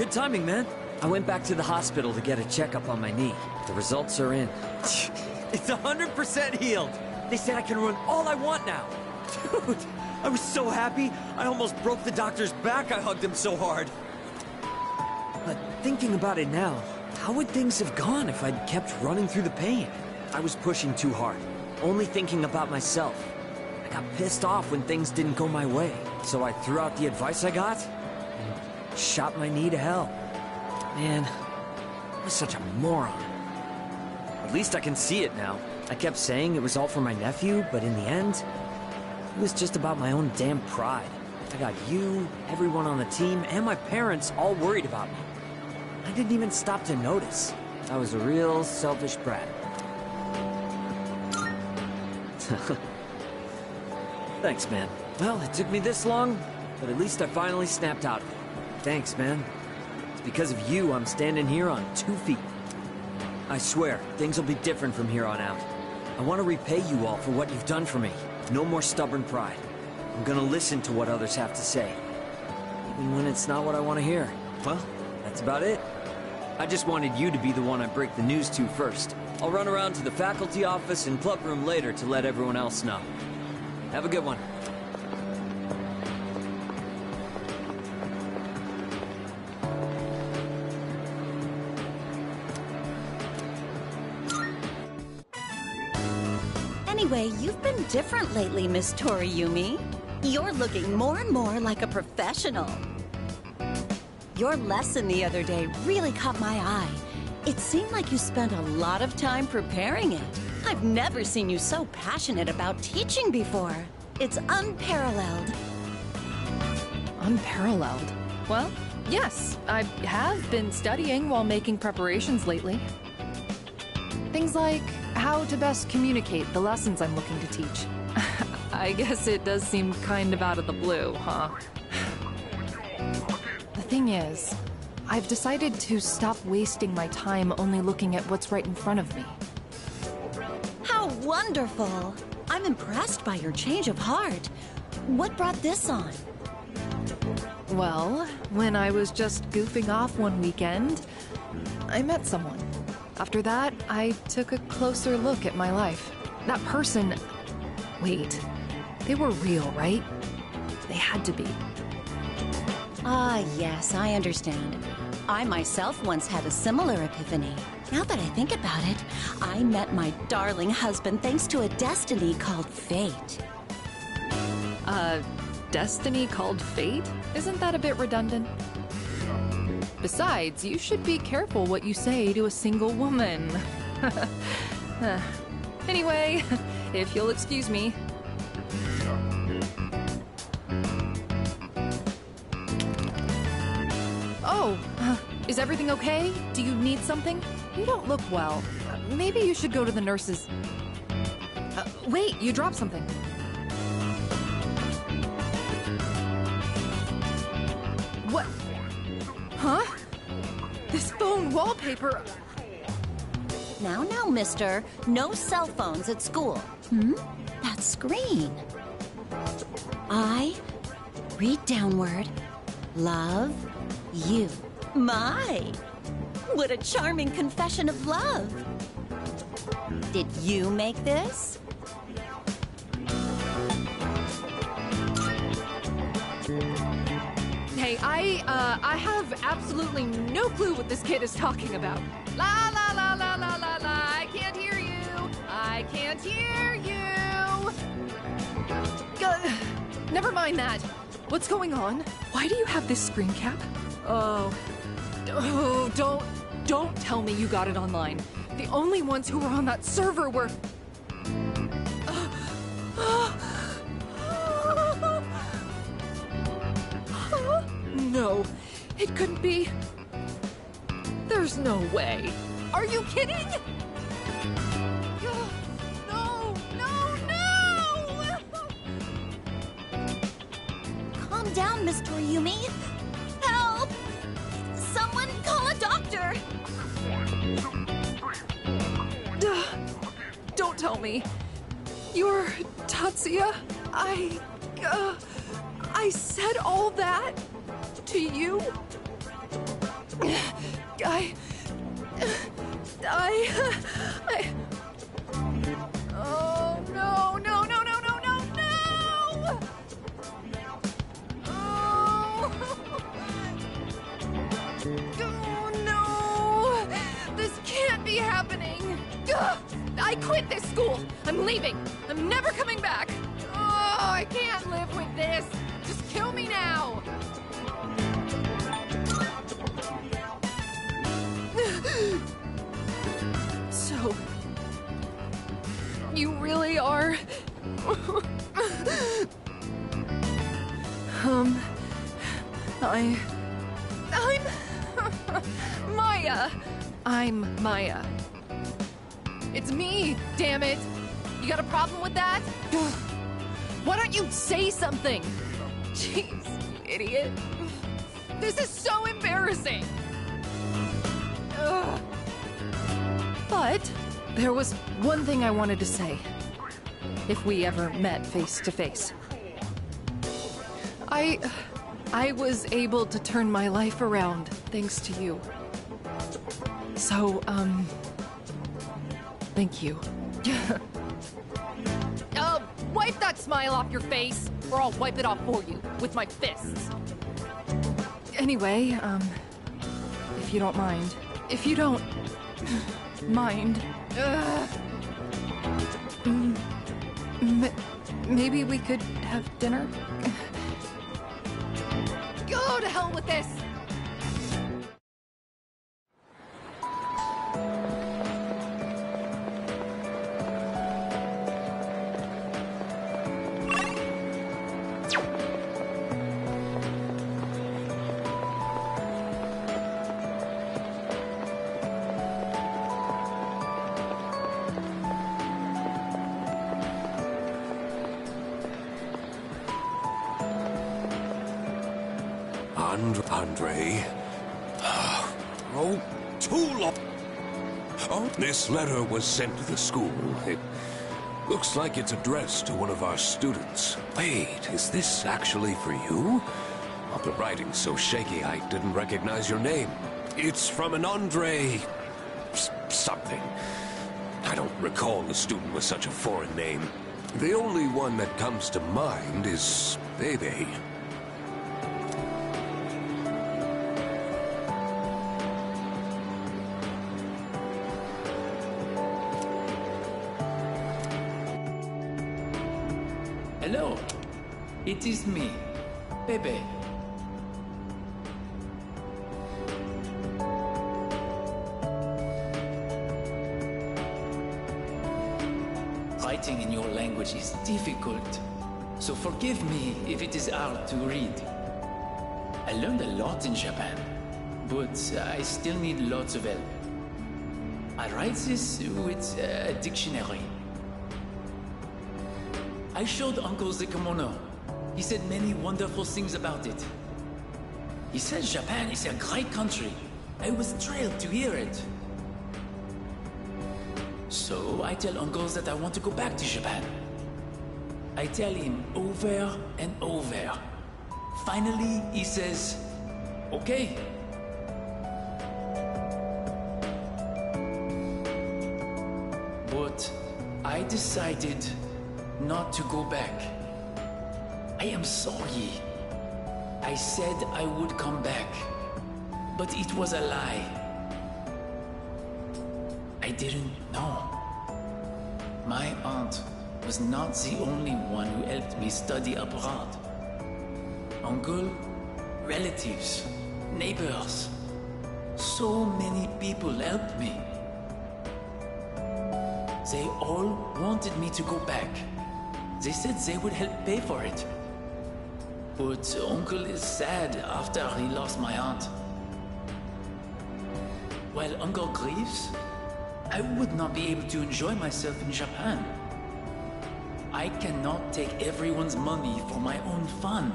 good timing, man. I went back to the hospital to get a checkup on my knee. The results are in. It's 100% healed. They said I can run all I want now. Dude, I was so happy. I almost broke the doctor's back. I hugged him so hard. But thinking about it now, how would things have gone if I'd kept running through the pain? I was pushing too hard, only thinking about myself. I got pissed off when things didn't go my way, so I threw out the advice I got and shot my knee to hell. Man, I was such a moron. At least I can see it now. I kept saying it was all for my nephew, but in the end, it was just about my own damn pride. I got you, everyone on the team, and my parents all worried about me. I didn't even stop to notice. I was a real selfish brat. Thanks, man. Well, it took me this long, but at least I finally snapped out of it. Thanks, man. It's because of you I'm standing here on 2 feet. I swear, things will be different from here on out. I want to repay you all for what you've done for me. No more stubborn pride. I'm gonna listen to what others have to say, even when it's not what I want to hear. Well, that's about it. I just wanted you to be the one I break the news to first. I'll run around to the faculty office and club room later to let everyone else know. Have a good one. Anyway, you've been different lately, Miss Toriumi. You're looking more and more like a professional. Your lesson the other day really caught my eye. It seemed like you spent a lot of time preparing it. I've never seen you so passionate about teaching before. It's unparalleled. Unparalleled? Well, yes, I have been studying while making preparations lately. Things like how to best communicate the lessons I'm looking to teach. I guess it does seem kind of out of the blue, huh? The thing is, I've decided to stop wasting my time only looking at what's right in front of me. How wonderful! I'm impressed by your change of heart. What brought this on? Well, when I was just goofing off one weekend, I met someone. After that, I took a closer look at my life. That person... Wait, they were real, right? They had to be. Ah, yes, I understand. I myself once had a similar epiphany. Now that I think about it, I met my darling husband thanks to a destiny called fate. Destiny called fate? Isn't that a bit redundant? Besides, you should be careful what you say to a single woman. Anyway, if you'll excuse me. Oh, is everything okay? Do you need something? You don't look well. Maybe you should go to the nurses. Wait, you dropped something. What? Huh? This phone wallpaper... Now, mister. No cell phones at school. That screen. I read downward, love you. My! What a charming confession of love. Did you make this? Hey, I have absolutely no clue what this kid is talking about. La la la la la la la, I can't hear you. I can't hear you. Never mind that. What's going on? Why do you have this screen cap? Oh, don't tell me you got it online. The only ones who were on that server were... No, it couldn't be. There's no way. Are you kidding? No! Calm down, Miss Toriumi. Help! Someone call a doctor! Don't tell me. You're Tatsuya? I said all that to you? Oh, no, no, no, no, no, no, no! Oh, oh no! This can't be happening! Ugh. I quit this school! I'm leaving! I'm never coming back! Oh, I can't live with this! Just kill me now! So... you really are... I'm... Maya! I'm Maya. It's me, damn it! You got a problem with that? Why don't you say something? Jeez, you idiot. This is so embarrassing! Ugh. But there was one thing I wanted to say. If we ever met face to face. I was able to turn my life around thanks to you. So, thank you. Wipe that smile off your face, or I'll wipe it off for you with my fists. Anyway, if you don't mind. If you don't mind. Maybe we could have dinner? Go to hell with this! Andre. Oh, too long. Oh, this letter was sent to the school. It looks like it's addressed to one of our students. Wait, is this actually for you? Oh, the writing's so shaky I didn't recognize your name. It's from an Andre... something. I don't recall a student with such a foreign name. The only one that comes to mind is Bebe. Hello, it is me, Bebe. Writing in your language is difficult, so forgive me if it is hard to read. I learned a lot in Japan, but I still need lots of help. I write this with a dictionary. I showed Uncle the kimono. He said many wonderful things about it. He said Japan is a great country. I was thrilled to hear it. So I tell Uncle that I want to go back to Japan. I tell him over and over. Finally, he says, okay. But I decided not to go back. I am sorry. I said I would come back, but it was a lie. I didn't know. My aunt was not the only one who helped me study abroad. Uncle, relatives, neighbors, so many people helped me. They all wanted me to go back. They said they would help pay for it. But Uncle is sad after he lost my aunt. While Uncle grieves, I would not be able to enjoy myself in Japan. I cannot take everyone's money for my own fun.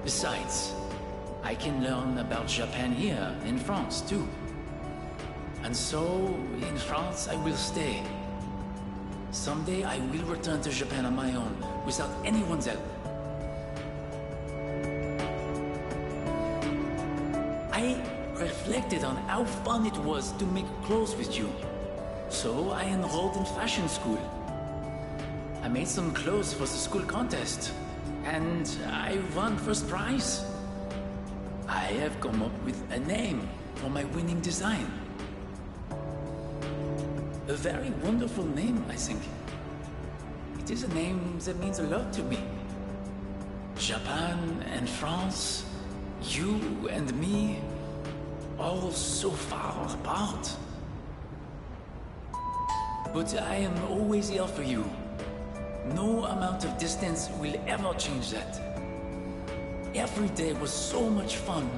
Besides, I can learn about Japan here in France too. And so, in France, I will stay. Someday I will return to Japan on my own, without anyone's help. reflected on how fun it was to make clothes with you. So I enrolled in fashion school. I made some clothes for the school contest, and I won first prize. I have come up with a name for my winning design. A very wonderful name, I think. It is a name that means a lot to me. Japan and France, you and me, all so far apart. But I am always here for you. No amount of distance will ever change that. Every day was so much fun.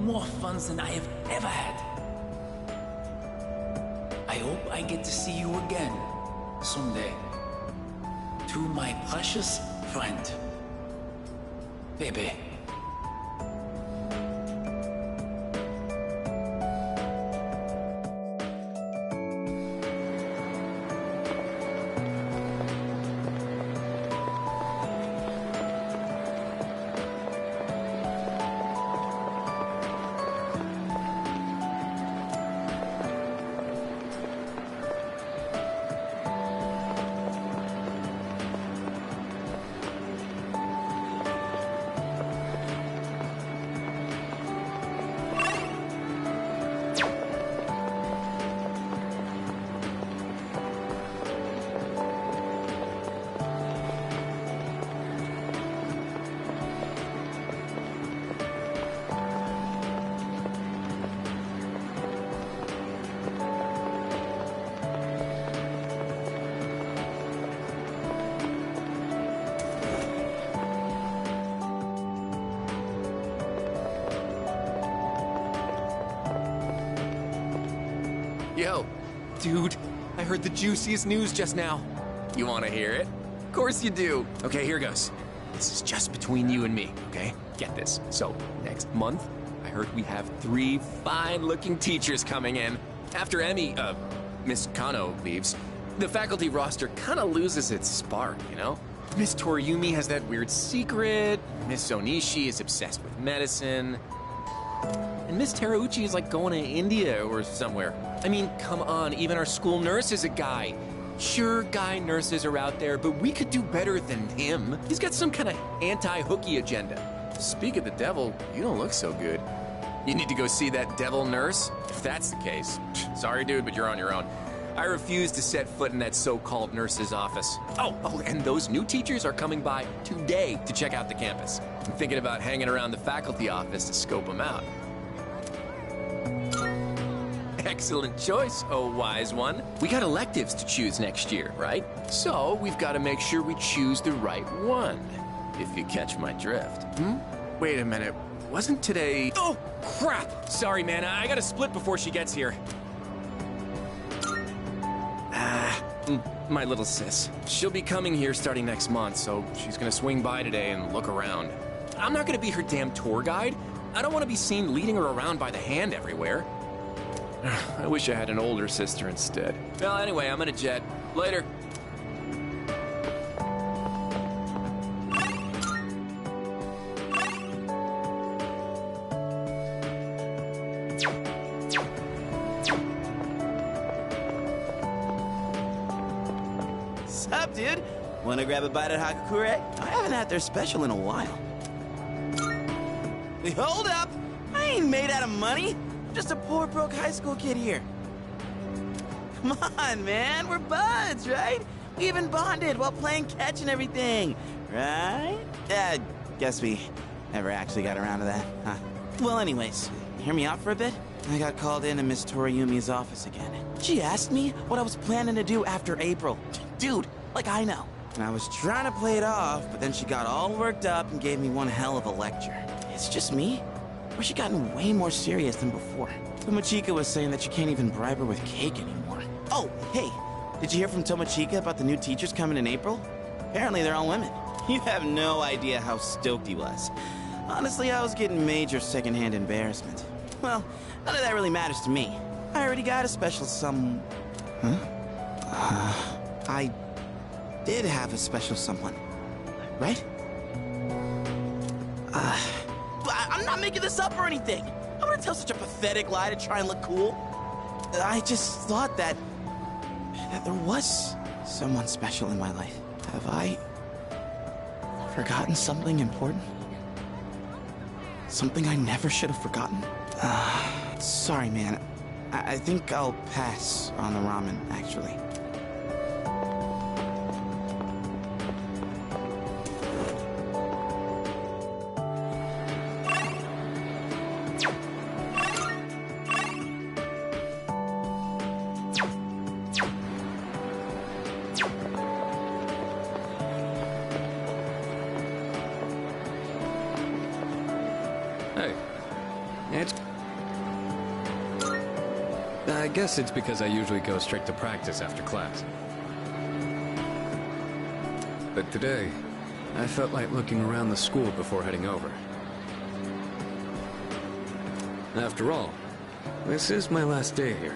More fun than I have ever had. I hope I get to see you again someday. To my precious friend, Bebe. Yo, dude, I heard the juiciest news just now. You want to hear it? Of course you do. Okay, here goes. This is just between you and me, okay? Get this. So, next month, I heard we have 3 fine-looking teachers coming in. After Miss Kano leaves, the faculty roster kind of loses its spark, you know? Miss Toriumi has that weird secret, Miss Onishi is obsessed with medicine, and Miss Terauchi is like going to India or somewhere. I mean, come on, even our school nurse is a guy. Sure, guy nurses are out there, but we could do better than him. He's got some kind of anti-hooky agenda. Speak of the devil, you don't look so good. You need to go see that devil nurse? If that's the case, sorry dude, but you're on your own. I refuse to set foot in that so-called nurse's office. Oh, and those new teachers are coming by today to check out the campus. I'm thinking about hanging around the faculty office to scope them out. Excellent choice, oh wise one. We got electives to choose next year, right? So we've got to make sure we choose the right one, if you catch my drift. Wait a minute, wasn't today... Oh, crap! Sorry, man, I gotta split before she gets here. My little sis. She'll be coming here starting next month, so she's gonna swing by today and look around. I'm not gonna be her damn tour guide. I don't want to be seen leading her around by the hand everywhere. I wish I had an older sister instead. Well, anyway, I'm gonna jet. Later. Sup, dude? Wanna grab a bite at Hakakure? I haven't had their special in a while. Hey, hold up! I ain't made out of money. I'm just a poor, broke high school kid here. Come on, man. We're buds, right? We even bonded while playing catch and everything, right? Guess we never actually got around to that, huh? Well, anyways, hear me out for a bit? I got called into Miss Toriumi's office again. She asked me what I was planning to do after April. Dude, like I know. And I was trying to play it off, but then she got all worked up and gave me one hell of a lecture. It's just me? Or she gotten way more serious than before? Tomochika was saying that she can't even bribe her with cake anymore. Oh, hey, did you hear from Tomochika about the new teachers coming in April? Apparently they're all women. You have no idea how stoked he was. Honestly, I was getting major secondhand embarrassment. Well, none of that really matters to me. I already got a special Huh? I did have a special someone, right? I'm not making this up or anything. I'm gonna tell such a pathetic lie to try and look cool. I just thought that there was someone special in my life. Have I forgotten something important? Something I never should have forgotten? Sorry, man. I think I'll pass on the ramen, actually. Hey, I guess it's because I usually go straight to practice after class. But today, I felt like looking around the school before heading over. After all, this is my last day here.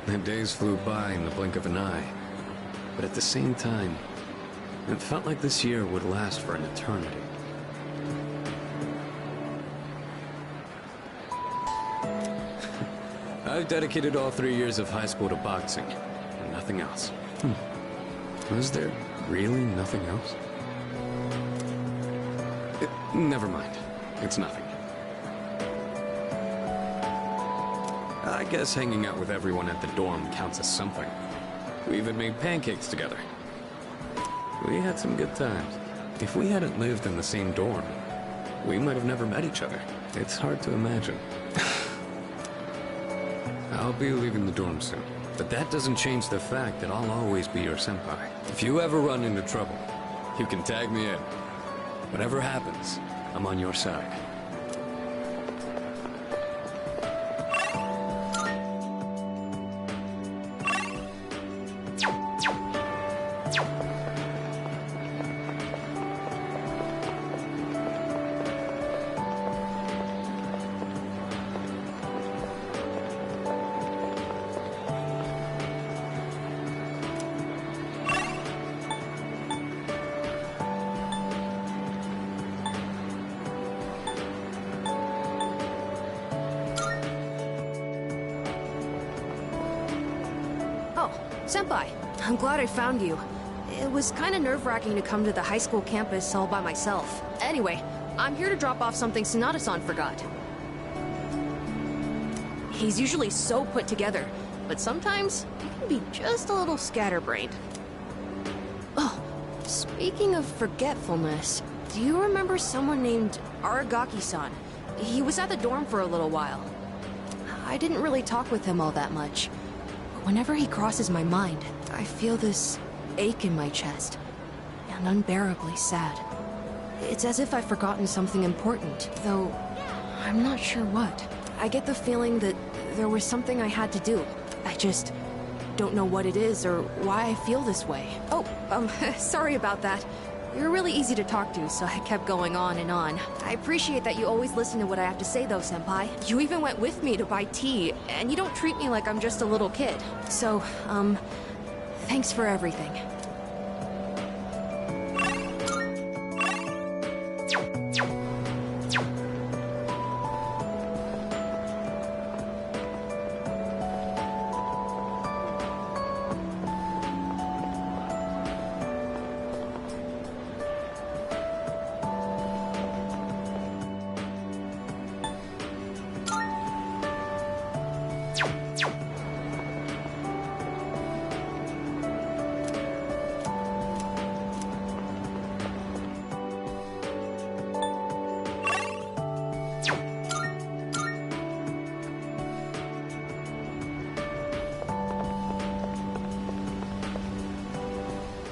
The days flew by in the blink of an eye, but at the same time, it felt like this year would last for an eternity. I've dedicated all 3 years of high school to boxing, and nothing else. Was there really nothing else? Never mind. It's nothing. I guess hanging out with everyone at the dorm counts as something. We even made pancakes together. We had some good times. If we hadn't lived in the same dorm, we might have never met each other. It's hard to imagine. I'll be leaving the dorm soon, but that doesn't change the fact that I'll always be your senpai. If you ever run into trouble, you can tag me in. Whatever happens, I'm on your side. Senpai, I'm glad I found you. It was kind of nerve-wracking to come to the high school campus all by myself. Anyway, I'm here to drop off something Sonata-san forgot. He's usually so put together, but sometimes he can be just a little scatterbrained. Oh, speaking of forgetfulness, do you remember someone named Aragaki-san? He was at the dorm for a little while. I didn't really talk with him all that much. Whenever he crosses my mind, I feel this ache in my chest, and unbearably sad. It's as if I've forgotten something important, though I'm not sure what. I get the feeling that there was something I had to do. I just don't know what it is or why I feel this way. Oh, sorry about that. You're really easy to talk to, so I kept going on and on. I appreciate that you always listen to what I have to say, though, Senpai. You even went with me to buy tea, and you don't treat me like I'm just a little kid. So, thanks for everything.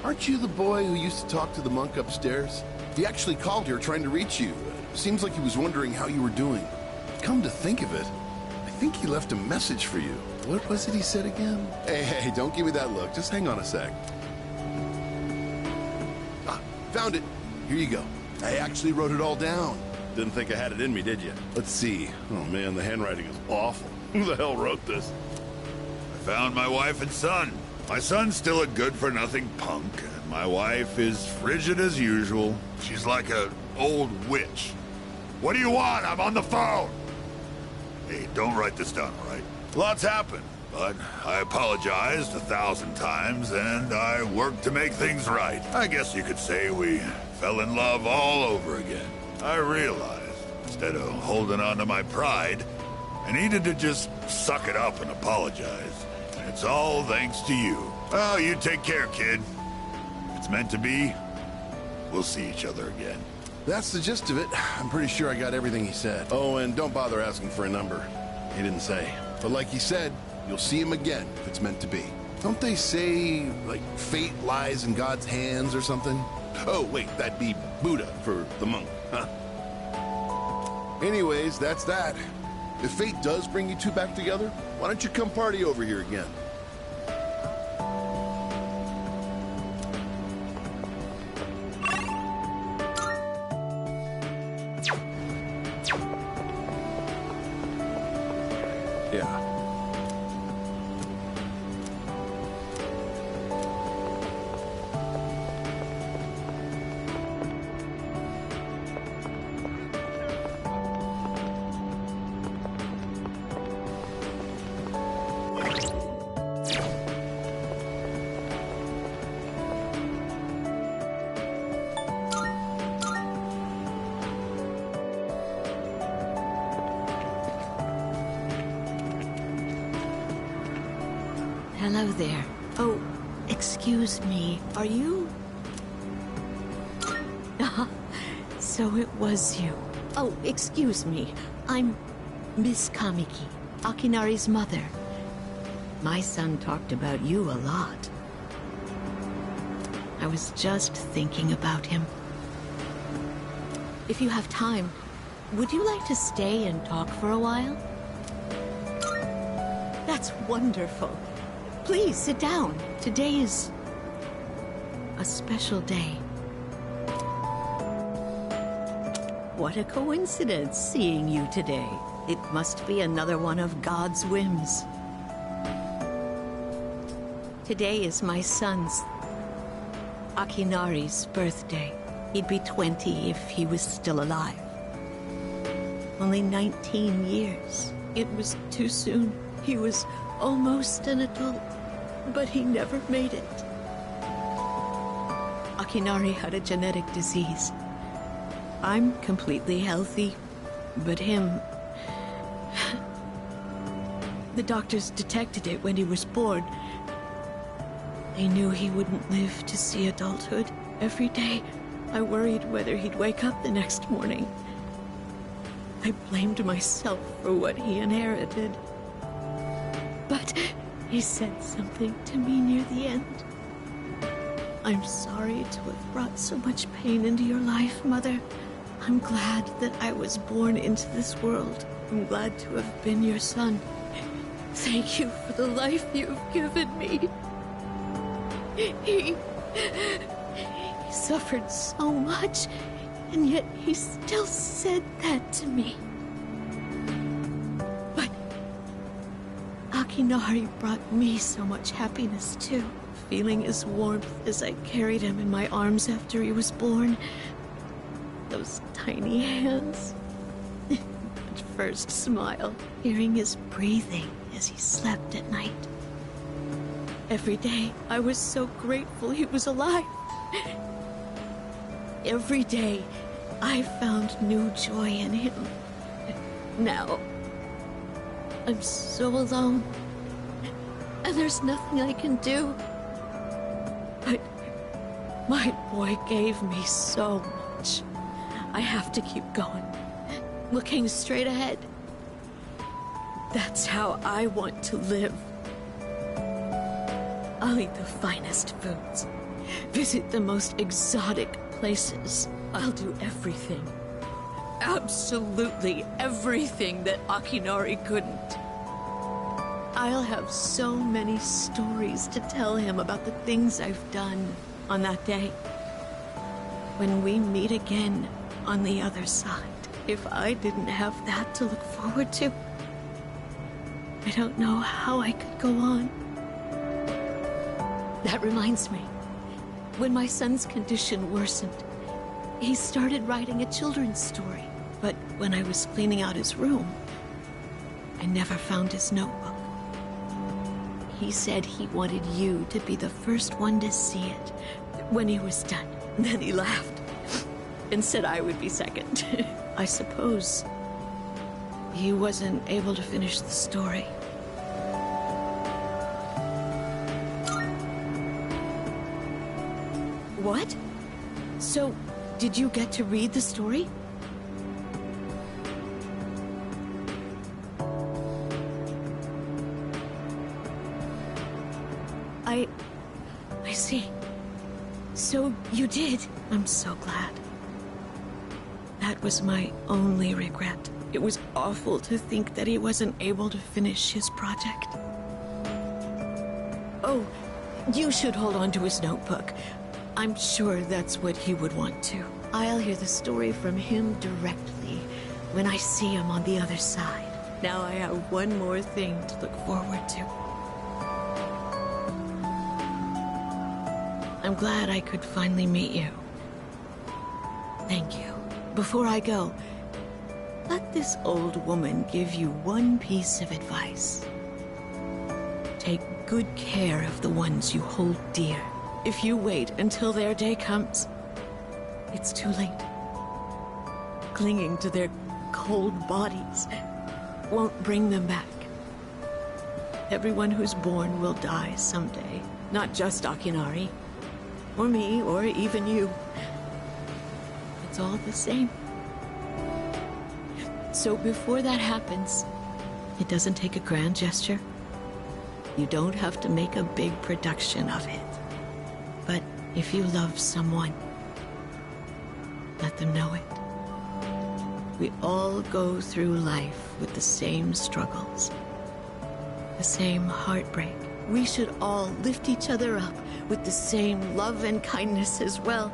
Aren't you the boy who used to talk to the monk upstairs? He actually called here trying to reach you. Seems like he was wondering how you were doing. Come to think of it, I think he left a message for you. What was it he said again? Hey, don't give me that look. Just hang on a sec. Ah, found it. Here you go. I actually wrote it all down. Didn't think I had it in me, did you? Let's see. Oh man, the handwriting is awful. Who the hell wrote this? I found my wife and son. My son's still a good-for-nothing punk, and my wife is frigid as usual. She's like an old witch. What do you want? I'm on the phone! Hey, don't write this down, all right? Lots happened, but I apologized 1,000 times, and I worked to make things right. I guess you could say we fell in love all over again. I realized, instead of holding on to my pride, I needed to just suck it up and apologize. And it's all thanks to you. Well, you take care, kid. If it's meant to be, we'll see each other again. That's the gist of it. I'm pretty sure I got everything he said. Oh, and don't bother asking for a number. He didn't say. But like he said, you'll see him again if it's meant to be. Don't they say, like, fate lies in God's hands or something? Oh, wait, that'd be Buddha for the monk, huh? Anyways, that's that. If fate does bring you two back together, why don't you come party over here again? Yeah. Hello there. Oh, excuse me. Are you... So it was you. Oh, excuse me. I'm Miss Kamiki, Akinari's mother. My son talked about you a lot. I was just thinking about him. If you have time, would you like to stay and talk for a while? That's wonderful. Please, sit down. Today is a special day. What a coincidence seeing you today. It must be another one of God's whims. Today is my son's, Akinari's, birthday. He'd be 20 if he was still alive. Only 19 years. It was too soon. He was almost an adult, but he never made it. Akinari had a genetic disease. I'm completely healthy, but him... The doctors detected it when he was born. They knew he wouldn't live to see adulthood. Every day, I worried whether he'd wake up the next morning. I blamed myself for what he inherited. But he said something to me near the end. I'm sorry to have brought so much pain into your life, Mother. I'm glad that I was born into this world. I'm glad to have been your son. Thank you for the life you've given me. He suffered so much, and yet he still said that to me. But Akinari brought me so much happiness too. Feeling his warmth as I carried him in my arms after he was born. Those tiny hands. That first smile. Hearing his breathing as he slept at night. Every day, I was so grateful he was alive. Every day, I found new joy in him. Now, I'm so alone. And there's nothing I can do. But my boy gave me so much. I have to keep going. Looking straight ahead. That's how I want to live. I'll eat the finest foods. Visit the most exotic places. I'll do everything. Absolutely everything that Akinari couldn't. I'll have so many stories to tell him about the things I've done on that day. When we meet again on the other side, if I didn't have that to look forward to, I don't know how I could go on. That reminds me, when my son's condition worsened, he started writing a children's story. But when I was cleaning out his room, I never found his notebook. He said he wanted you to be the first one to see it when he was done. Then he laughed and said I would be second. I suppose he wasn't able to finish the story. What? So, did you get to read the story? I see. So you did. I'm so glad. That was my only regret. It was awful to think that he wasn't able to finish his project. Oh, you should hold on to his notebook. I'm sure that's what he would want to. I'll hear the story from him directly when I see him on the other side. Now I have one more thing to look forward to. I'm glad I could finally meet you. Thank you. Before I go, let this old woman give you one piece of advice. Take good care of the ones you hold dear. If you wait until their day comes, it's too late. Clinging to their cold bodies won't bring them back. Everyone who's born will die someday. Not just Akinari, or me, or even you. It's all the same. So before that happens, it doesn't take a grand gesture. You don't have to make a big production of it. But if you love someone, let them know it. We all go through life with the same struggles, the same heartbreak. We should all lift each other up with the same love and kindness as well.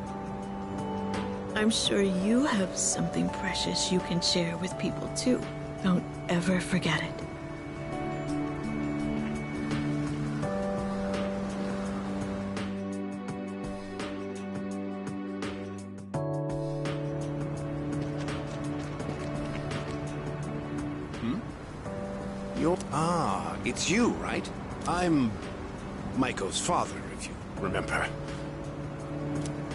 I'm sure you have something precious you can share with people too. Don't ever forget it. It's you, right? I'm Maiko's father, if you remember.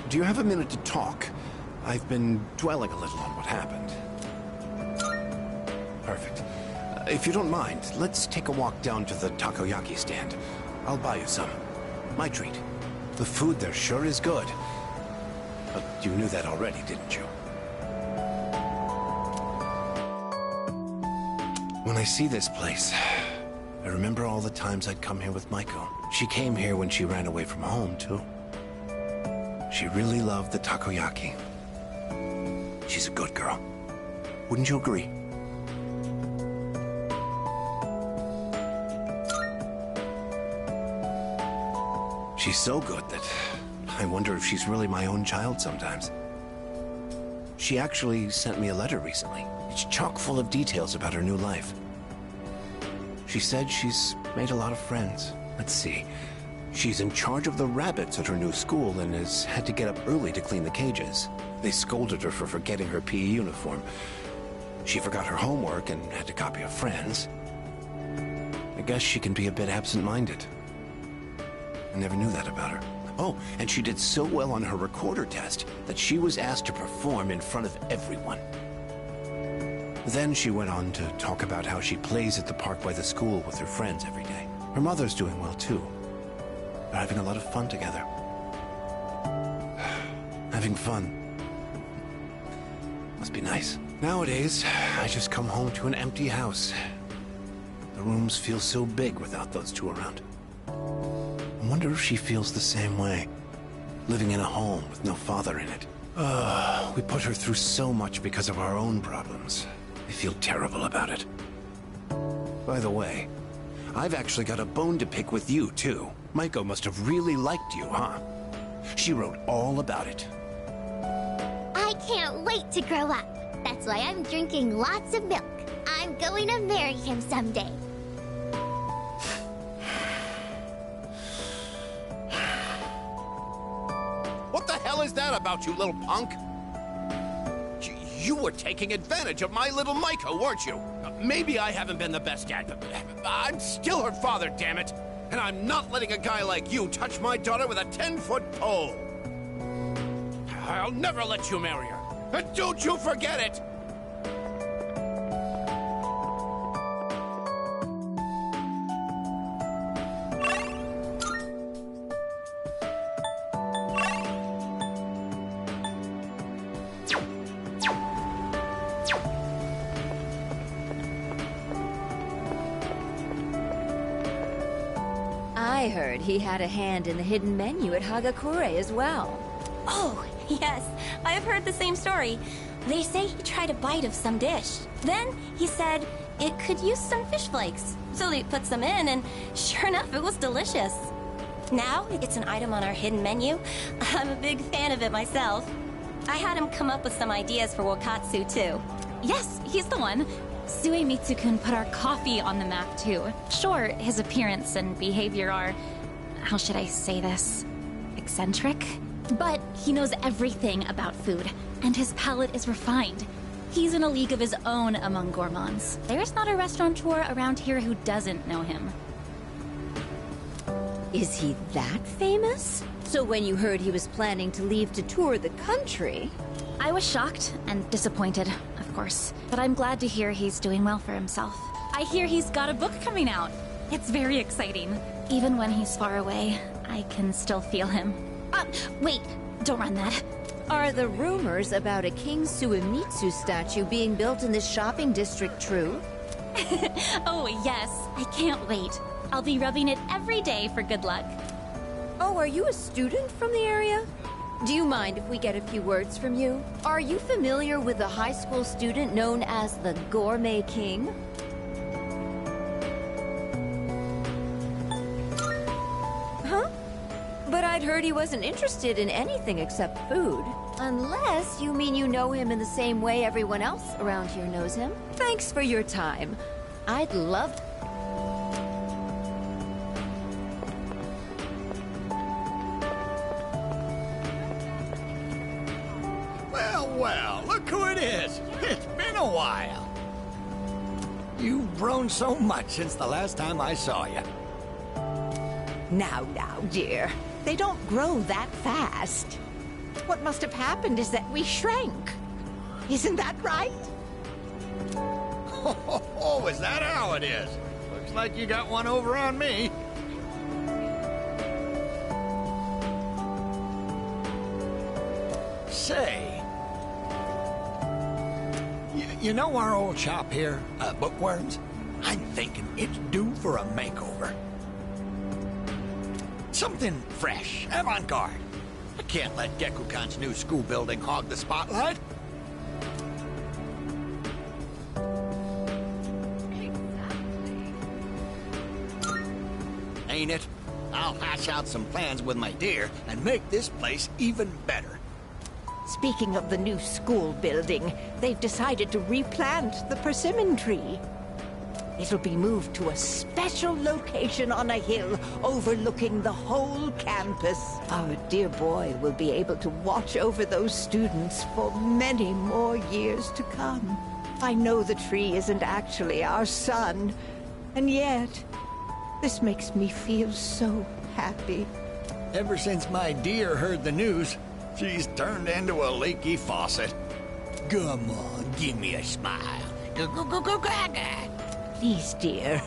Do you have a minute to talk? I've been dwelling a little on what happened. Perfect. If you don't mind, let's take a walk down to the takoyaki stand. I'll buy you some. My treat. The food there sure is good. But you knew that already, didn't you? When I see this place, I remember all the times I'd come here with Maiko. She came here when she ran away from home, too. She really loved the takoyaki. She's a good girl. Wouldn't you agree? She's so good that I wonder if she's really my own child sometimes. She actually sent me a letter recently. It's chock full of details about her new life. She said she's made a lot of friends. Let's see. She's in charge of the rabbits at her new school and has had to get up early to clean the cages. They scolded her for forgetting her PE uniform. She forgot her homework and had to copy a friend's. I guess she can be a bit absent-minded. I never knew that about her. Oh, and she did so well on her recorder test that she was asked to perform in front of everyone. Then she went on to talk about how she plays at the park by the school with her friends every day. Her mother's doing well, too. They're having a lot of fun together. Having fun. Must be nice. Nowadays, I just come home to an empty house. The rooms feel so big without those two around. I wonder if she feels the same way. Living in a home with no father in it. We put her through so much because of our own problems. I feel terrible about it. By the way, I've actually got a bone to pick with you, too. Maiko must have really liked you, huh? She wrote all about it. I can't wait to grow up. That's why I'm drinking lots of milk. I'm going to marry him someday. What the hell is that about, you little punk? You were taking advantage of my little Micah, weren't you? Maybe I haven't been the best dad, but I'm still her father, damn it! And I'm not letting a guy like you touch my daughter with a 10-foot pole! I'll never let you marry her! And don't you forget it! I heard he had a hand in the hidden menu at Hagakure as well. Oh, yes. I've heard the same story. They say he tried a bite of some dish. Then he said it could use some fish flakes. So he put some in, and sure enough, it was delicious. Now it's an item on our hidden menu. I'm a big fan of it myself. I had him come up with some ideas for Wakatsu, too. Yes, he's the one. Suemitsu-kun put our coffee on the map, too. Sure, his appearance and behavior are... how should I say this? Eccentric? But he knows everything about food, and his palate is refined. He's in a league of his own among gourmands. There's not a restaurateur around here who doesn't know him. Is he that famous? So when you heard he was planning to leave to tour the country... I was shocked and disappointed, of course. But I'm glad to hear he's doing well for himself. I hear he's got a book coming out. It's very exciting. Even when he's far away, I can still feel him. Wait, don't run that. Are the rumors about a King Suemitsu statue being built in this shopping district true? Oh, yes. I can't wait. I'll be rubbing it every day for good luck. Oh, are you a student from the area? Do you mind if we get a few words from you? Are you familiar with a high school student known as the Gourmet King? Huh? But I'd heard he wasn't interested in anything except food. Unless you mean you know him in the same way everyone else around here knows him. Thanks for your time. I'd love... Well, look who it is. It's been a while. You've grown so much since the last time I saw you. Now, dear. They don't grow that fast. What must have happened is that we shrank. Isn't that right? Oh, is that how it is? Looks like you got one over on me. Say... You know our old shop here, Bookworms? I'm thinking it's due for a makeover. Something fresh, avant-garde. I can't let Gekukan's new school building hog the spotlight. Ain't it? I'll hash out some plans with my dear and make this place even better. Speaking of the new school building, they've decided to replant the persimmon tree. It'll be moved to a special location on a hill overlooking the whole campus. Our dear boy will be able to watch over those students for many more years to come. I know the tree isn't actually our son, and yet, this makes me feel so happy. Ever since my dear heard the news, she's turned into a leaky faucet. Come on, give me a smile. Please, dear.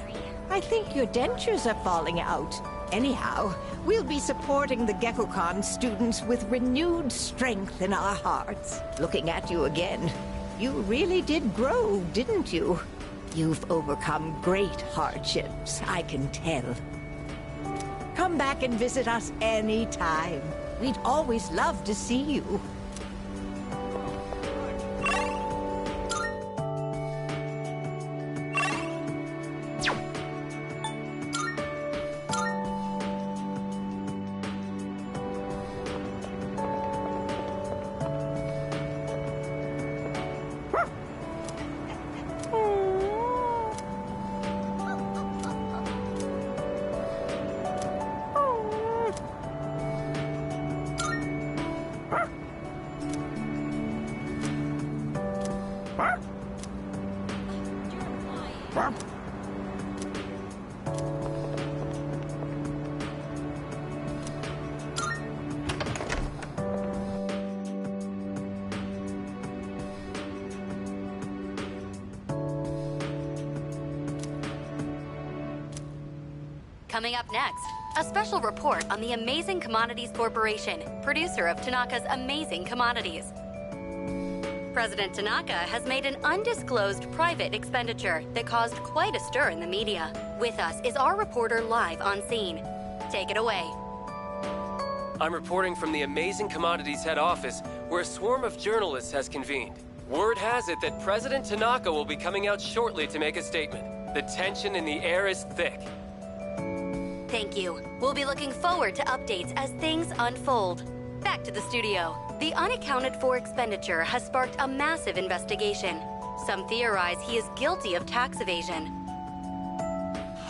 I think your dentures are falling out. Anyhow, we'll be supporting the Gekukan students with renewed strength in our hearts. Looking at you again, you really did grow, didn't you? You've overcome great hardships, I can tell. Come back and visit us any time. We'd always love to see you. Coming up next, a special report on the Amazing Commodities Corporation, producer of Tanaka's Amazing Commodities. President Tanaka has made an undisclosed private expenditure that caused quite a stir in the media. With us is our reporter live on scene. Take it away. I'm reporting from the Amazing Commodities head office, where a swarm of journalists has convened. Word has it that President Tanaka will be coming out shortly to make a statement. The tension in the air is thick. Thank you. We'll be looking forward to updates as things unfold. Back to the studio. The unaccounted-for expenditure has sparked a massive investigation. Some theorize he is guilty of tax evasion.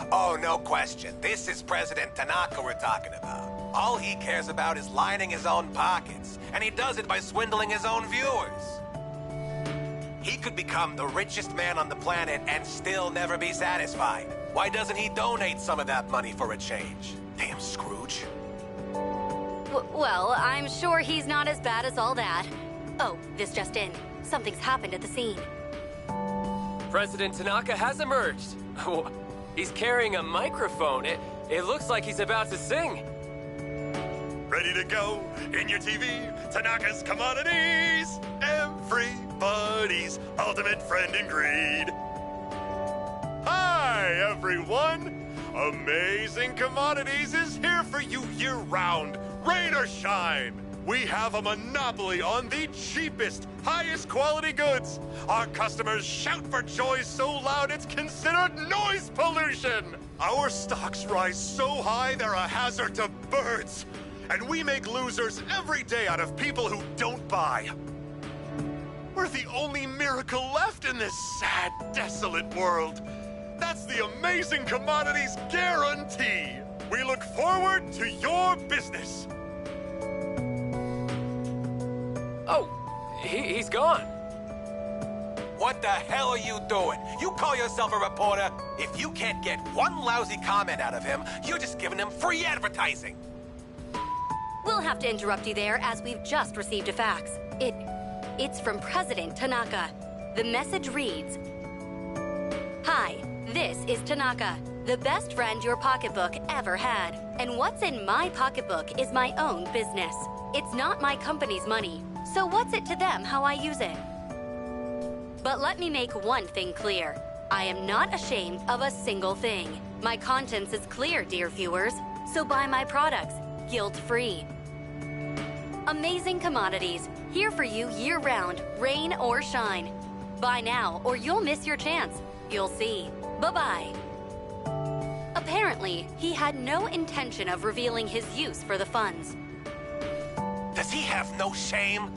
Oh, no question. This is President Tanaka we're talking about. All he cares about is lining his own pockets, and he does it by swindling his own viewers. He could become the richest man on the planet and still never be satisfied. Why doesn't he donate some of that money for a change? Damn Scrooge. Well, I'm sure he's not as bad as all that. Oh, this just in. Something's happened at the scene. President Tanaka has emerged. He's carrying a microphone. It looks like he's about to sing. Ready to go in your TV? Tanaka's Commodities! Everybody's ultimate friend in greed. Hi, everyone! Amazing Commodities is here for you year-round, rain or shine. We have a monopoly on the cheapest, highest quality goods. Our customers shout for joy so loud it's considered noise pollution. Our stocks rise so high they're a hazard to birds. And we make losers every day out of people who don't buy. We're the only miracle left in this sad, desolate world. That's the Amazing Commodities guarantee. We look forward to your business. Oh, he's gone. What the hell are you doing? You call yourself a reporter? If you can't get one lousy comment out of him, you're just giving him free advertising. We'll have to interrupt you there as we've just received a fax. It's from President Tanaka. The message reads, "Hi, this is Tanaka, the best friend your pocketbook ever had. And what's in my pocketbook is my own business. It's not my company's money, so what's it to them how I use it? But let me make one thing clear. I am not ashamed of a single thing. My conscience is clear, dear viewers, so buy my products, guilt-free. Amazing Commodities, here for you year-round, rain or shine. Buy now, or you'll miss your chance. You'll see. Bye-bye." Apparently, he had no intention of revealing his use for the funds. Does he have no shame?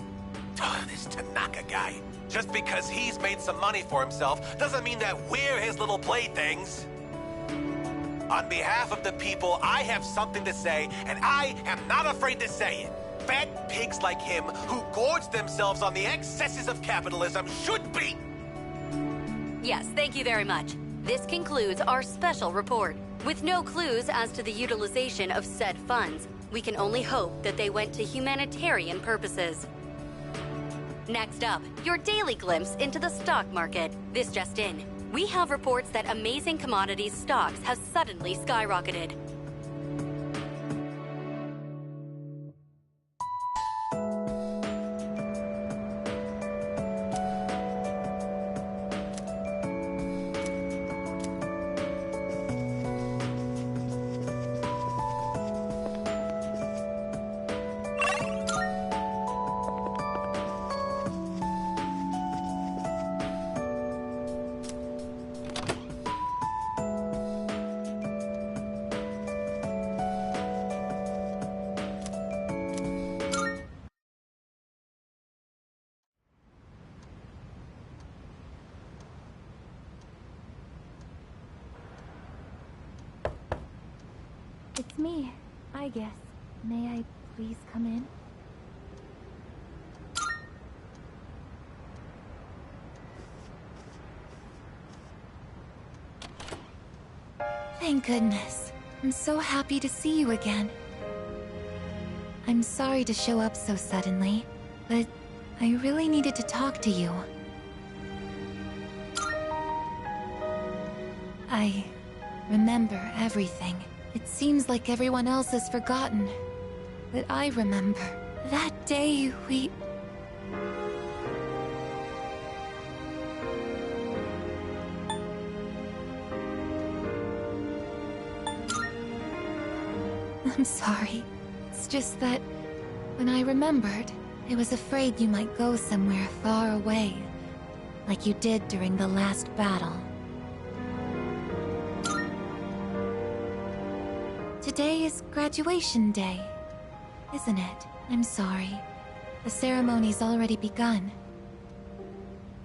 This Tanaka guy. Just because he's made some money for himself doesn't mean that we're his little playthings. On behalf of the people, I have something to say, and I am not afraid to say it. Fat pigs like him who gorge themselves on the excesses of capitalism should be... Yes, thank you very much. This concludes our special report. With no clues as to the utilization of said funds, we can only hope that they went to humanitarian purposes. Next up, your daily glimpse into the stock market. This just in. We have reports that Amazing Commodities stocks have suddenly skyrocketed. It's me, I guess. May I please come in? Thank goodness. I'm so happy to see you again. I'm sorry to show up so suddenly, but I really needed to talk to you. I remember everything. It seems like everyone else has forgotten. But I remember. That day we... I'm sorry. It's just that when I remembered, I was afraid you might go somewhere far away, like you did during the last battle. Today is graduation day, isn't it? I'm sorry. The ceremony's already begun.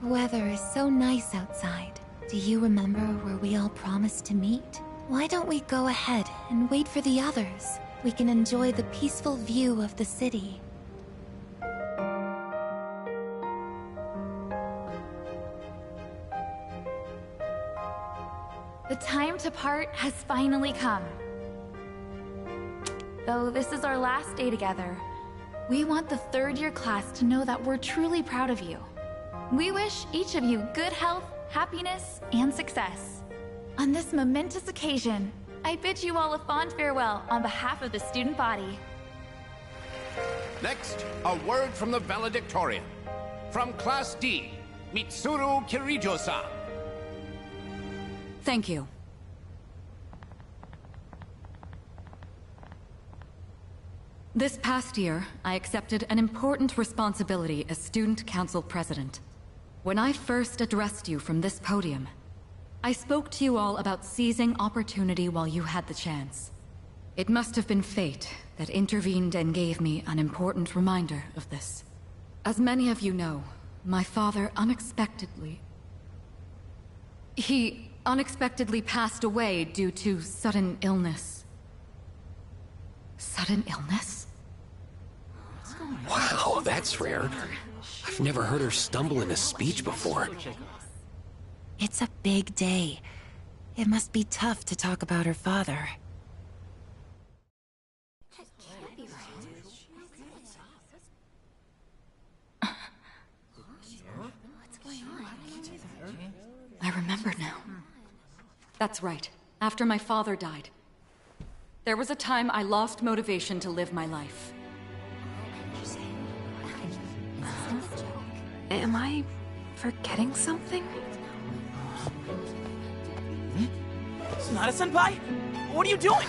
The weather is so nice outside. Do you remember where we all promised to meet? Why don't we go ahead and wait for the others? We can enjoy the peaceful view of the city. The time to part has finally come. Though this is our last day together, we want the third-year class to know that we're truly proud of you. We wish each of you good health, happiness, and success. On this momentous occasion, I bid you all a fond farewell on behalf of the student body. Next, a word from the valedictorian. From Class D, Mitsuru Kirijo-san. Thank you. This past year, I accepted an important responsibility as Student Council President. When I first addressed you from this podium, I spoke to you all about seizing opportunity while you had the chance. It must have been fate that intervened and gave me an important reminder of this. As many of you know, my father He unexpectedly passed away due to sudden illness. Sudden illness? Wow, that's rare. I've never heard her stumble in a speech before. It's a big day. It must be tough to talk about her father. I remember now. That's right. After my father died, there was a time I lost motivation to live my life. Am I forgetting something? Sonata-senpai? What are you doing?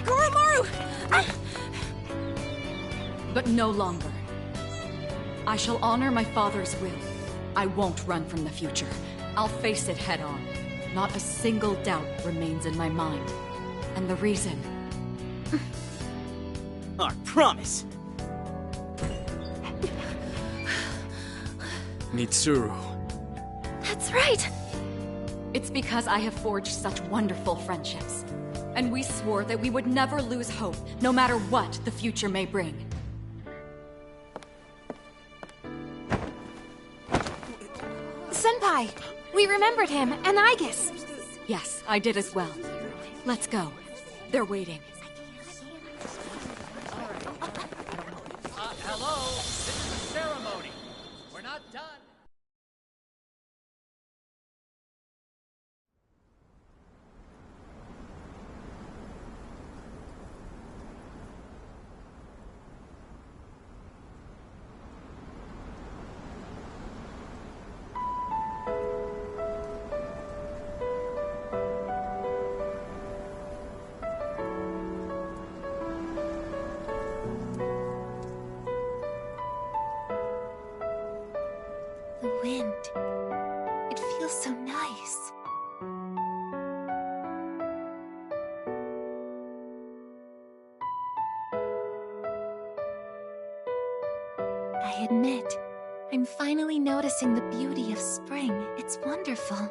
Goromaru! But no longer. I shall honor my father's will. I won't run from the future. I'll face it head on. Not a single doubt remains in my mind. And the reason... Our promise. Mitsuru. That's right! It's because I have forged such wonderful friendships. And we swore that we would never lose hope, no matter what the future may bring. Senpai! We remembered him, and Aigis! Yes, I did as well. Let's go. They're waiting. Hello, this is the ceremony. We're not done. The wind. It feels so nice. I admit, I'm finally noticing the beauty of spring. It's wonderful.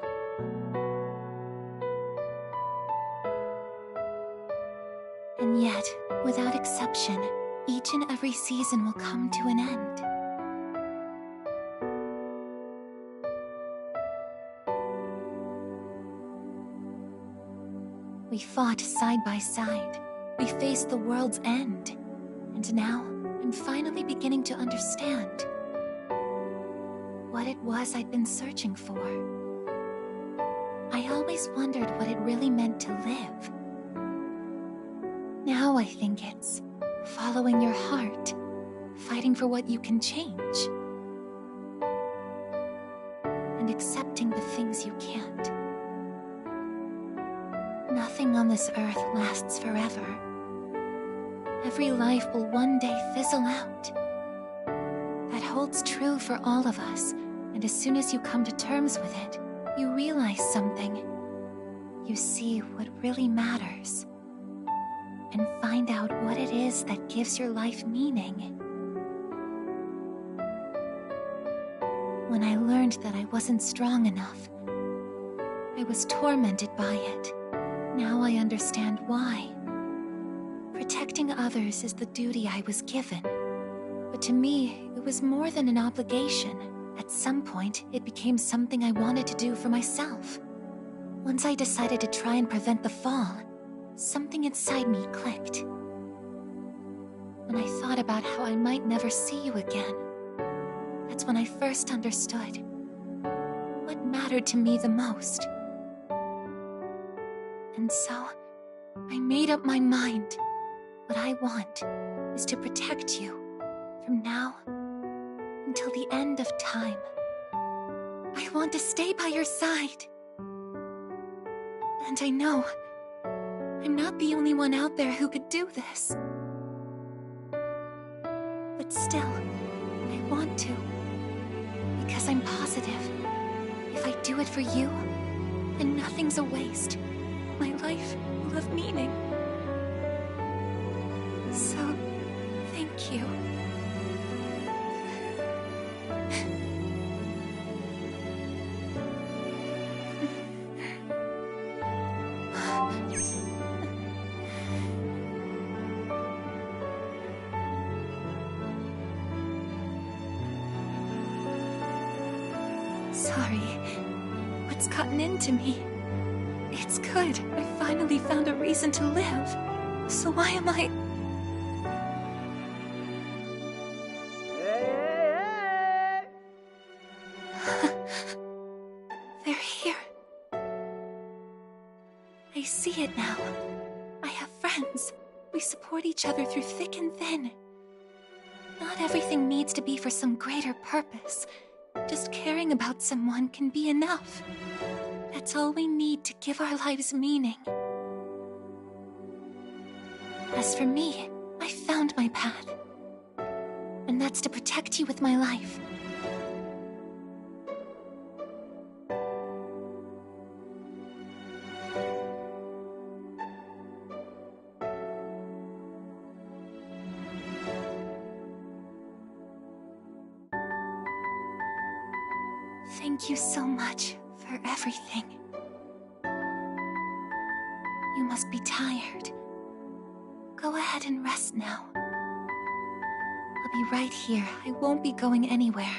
And yet, without exception, each and every season will come to an end. We fought side by side. We faced the world's end. And now, I'm finally beginning to understand what it was I'd been searching for. I always wondered what it really meant to live. now I think it's following your heart, fighting for what you can change, and accepting the things you can't. Nothing on this earth lasts forever. Every life will one day fizzle out. That holds true for all of us, and as soon as you come to terms with it, you realize something. You see what really matters, and find out what it is that gives your life meaning. When I learned that I wasn't strong enough, I was tormented by it. Now I understand why. Protecting others is the duty I was given. But to me, it was more than an obligation. At some point, it became something I wanted to do for myself. Once I decided to try and prevent the fall, something inside me clicked. When I thought about how I might never see you again, that's when I first understood what mattered to me the most. And so, I made up my mind. What I want is to protect you from now until the end of time. I want to stay by your side. And I know I'm not the only one out there who could do this. But still, I want to. Because I'm positive, if I do it for you, then nothing's a waste. My life will have meaning. So, thank you. Sorry. What's gotten into me? It's good. I finally found a reason to live. So why am I... They're here. I see it now. I have friends. We support each other through thick and thin. Not everything needs to be for some greater purpose. Just caring about someone can be enough. That's all we need to give our lives meaning. As for me, I found my path. And that's to protect you with my life. Thank you so much for everything. You must be tired. Go ahead and rest now. I'll be right here. I won't be going anywhere.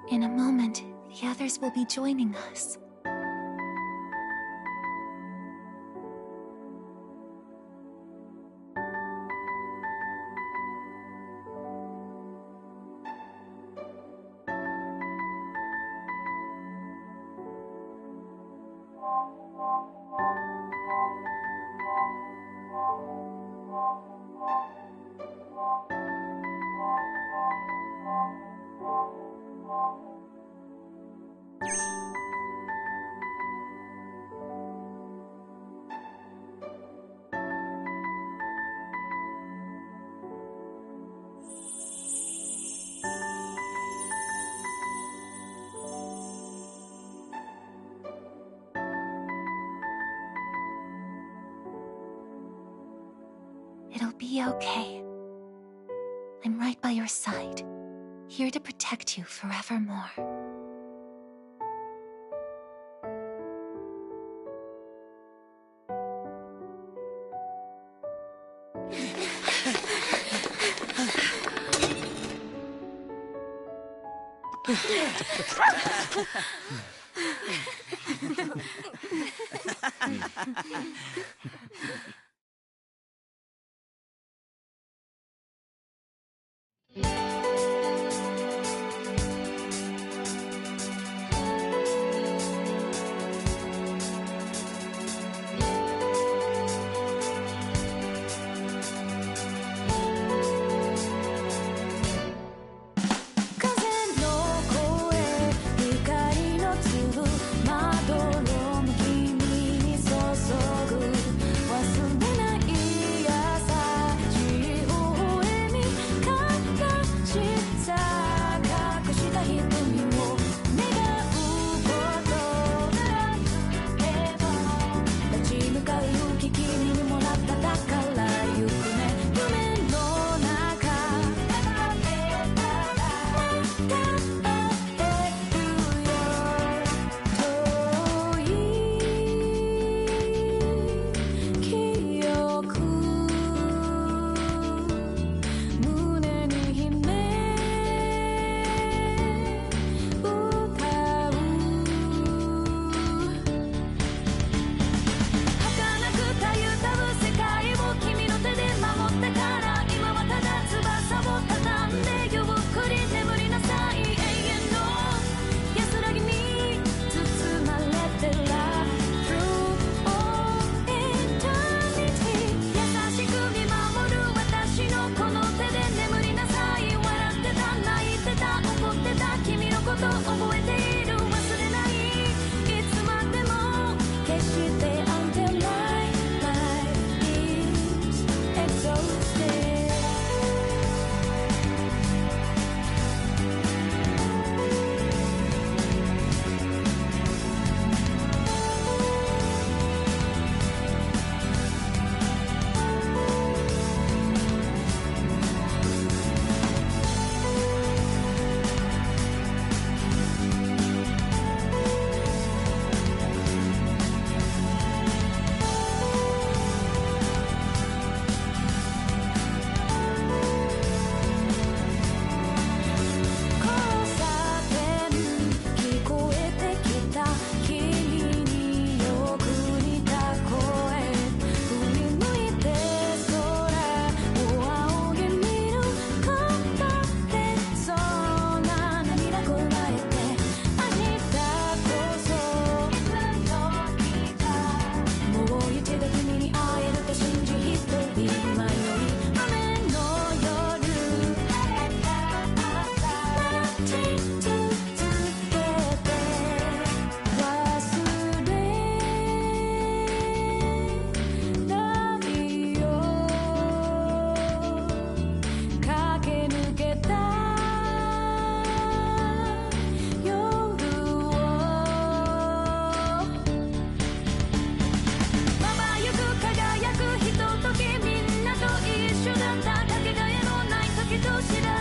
In a moment, the others will be joining us. It'll be okay. I'm right by your side, here to protect you forevermore.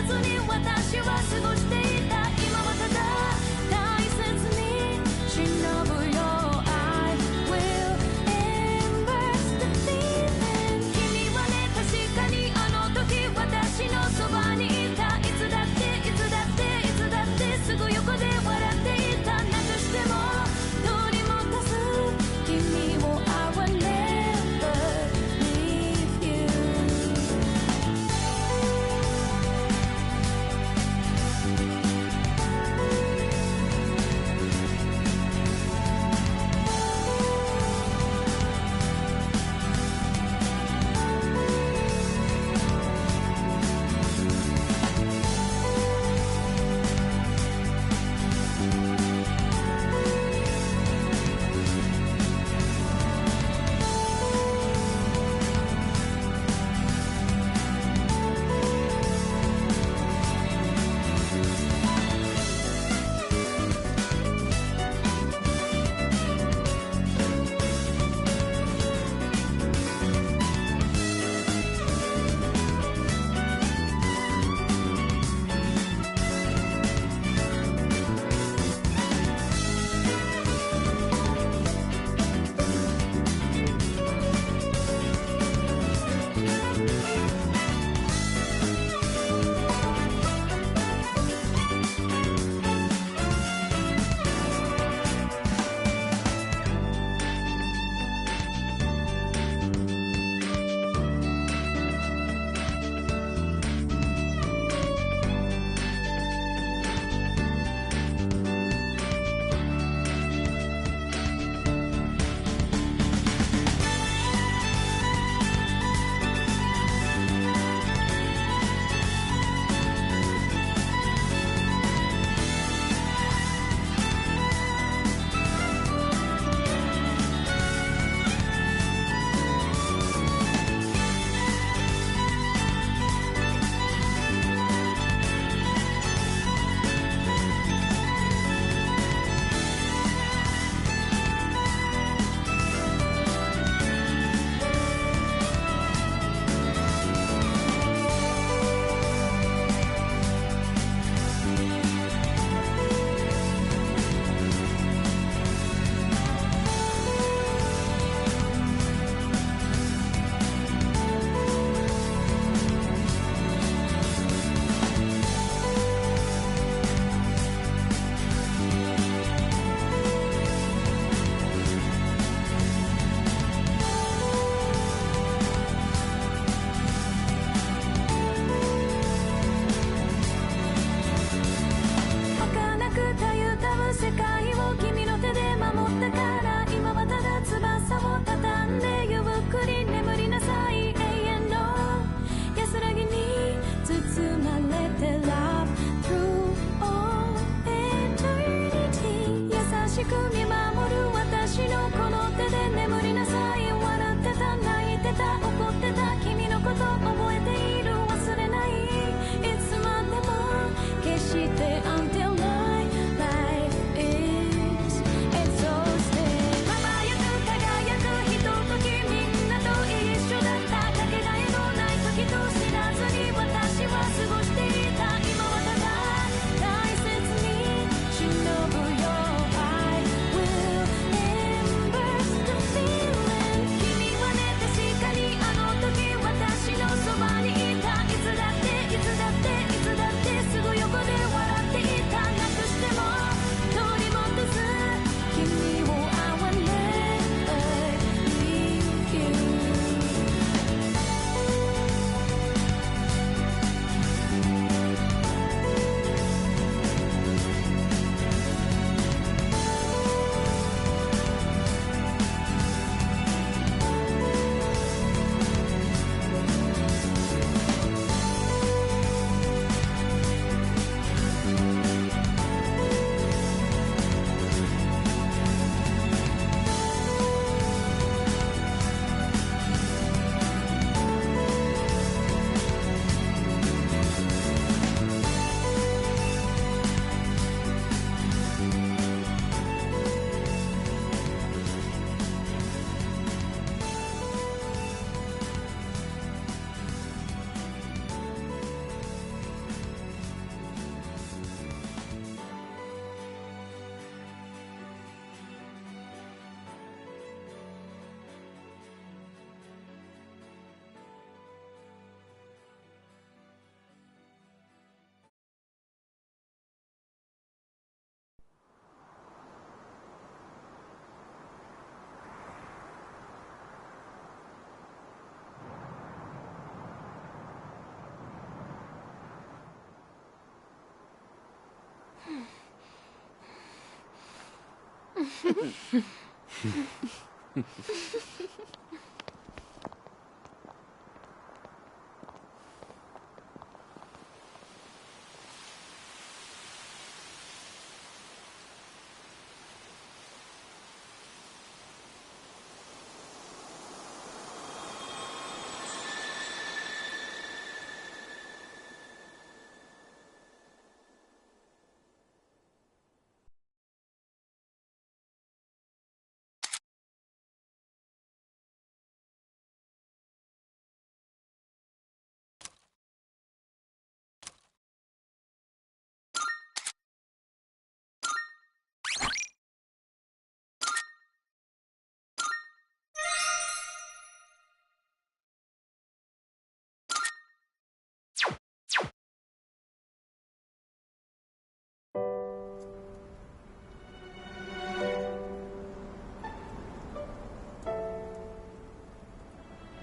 ずに私は過ごしていた。今はただ大切に忍ぶよ。 I will embrace the feeling。 君はね、確かにあの時私のそばにいた。いつだっていつだっていつだってすぐ横で笑っていた。なくしても取り戻す君を I will never leave you。 「